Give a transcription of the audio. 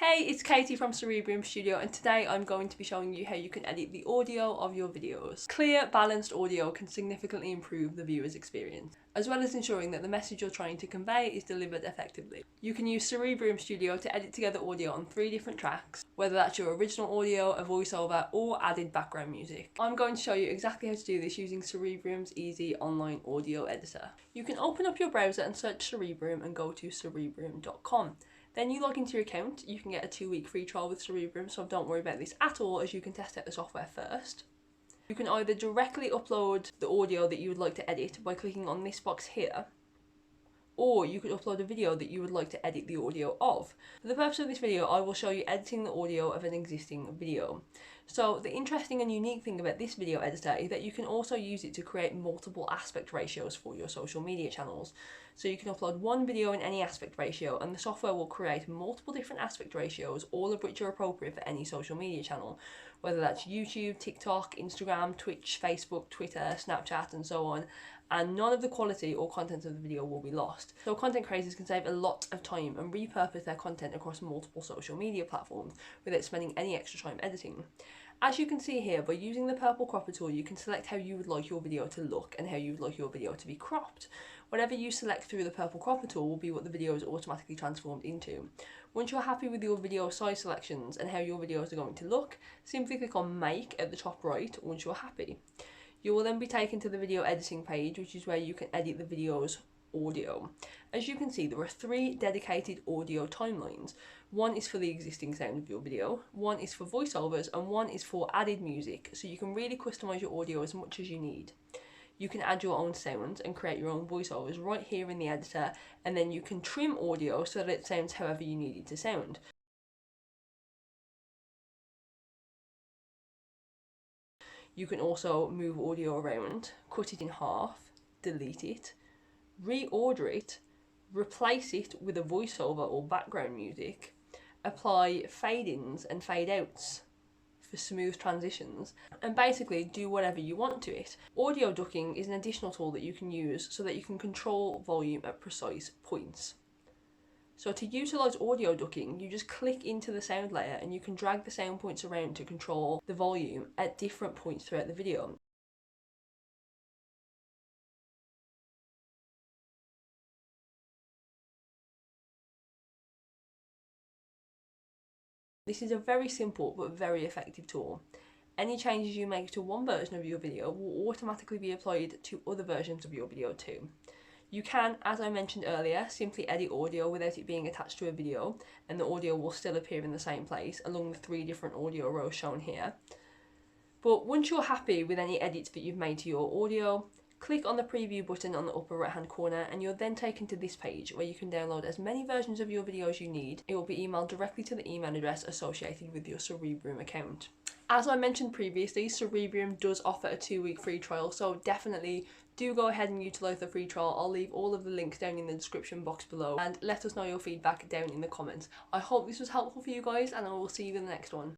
Hey, it's Katie from Cerebrium Studio, and today I'm going to be showing you how you can edit the audio of your videos. Clear, balanced audio can significantly improve the viewer's experience, as well as ensuring that the message you're trying to convey is delivered effectively. You can use Cerebrium Studio to edit together audio on 3 different tracks, whether that's your original audio, a voiceover, or added background music. I'm going to show you exactly how to do this using Cerebrium's easy online audio editor. You can open up your browser and search Cerebrium and go to cerebrium.com. Then you log into your account. You can get a 2-week free trial with Cerebrium, so don't worry about this at all, as you can test out the software first. You can either directly upload the audio that you would like to edit by clicking on this box here, or you could upload a video that you would like to edit the audio of. For the purpose of this video, I will show you editing the audio of an existing video. So the interesting and unique thing about this video editor is that you can also use it to create multiple aspect ratios for your social media channels. So you can upload one video in any aspect ratio, and the software will create multiple different aspect ratios, all of which are appropriate for any social media channel, whether that's YouTube, TikTok, Instagram, Twitch, Facebook, Twitter, Snapchat, and so on. And none of the quality or content of the video will be lost. So content creators can save a lot of time and repurpose their content across multiple social media platforms without spending any extra time editing. As you can see here, by using the purple cropper tool, you can select how you would like your video to look and how you would like your video to be cropped. Whatever you select through the purple cropper tool will be what the video is automatically transformed into. Once you're happy with your video size selections and how your videos are going to look, simply click on Make at the top right once you're happy. You will then be taken to the video editing page, which is where you can edit the video's audio. As you can see, there are 3 dedicated audio timelines. One is for the existing sound of your video, one is for voiceovers, and one is for added music, so you can really customize your audio as much as you need. You can add your own sounds and create your own voiceovers right here in the editor, and then you can trim audio so that it sounds however you need it to sound. You can also move audio around, cut it in half, delete it, reorder it, replace it with a voiceover or background music, apply fade-ins and fade-outs for smooth transitions, and basically do whatever you want to it. Audio ducking is an additional tool that you can use so that you can control volume at precise points. So to utilise audio ducking, you just click into the sound layer and you can drag the sound points around to control the volume at different points throughout the video. This is a very simple but very effective tool. Any changes you make to one version of your video will automatically be applied to other versions of your video too. You can, as I mentioned earlier, simply edit audio without it being attached to a video, and the audio will still appear in the same place along the 3 different audio rows shown here. But once you're happy with any edits that you've made to your audio, click on the preview button on the upper right hand corner and you're then taken to this page where you can download as many versions of your video as you need. It will be emailed directly to the email address associated with your Cerebrium account. As I mentioned previously, Cerebrium does offer a 2-week free trial, so definitely do go ahead and utilise the free trial. I'll leave all of the links down in the description box below, and let us know your feedback down in the comments. I hope this was helpful for you guys, and I will see you in the next one.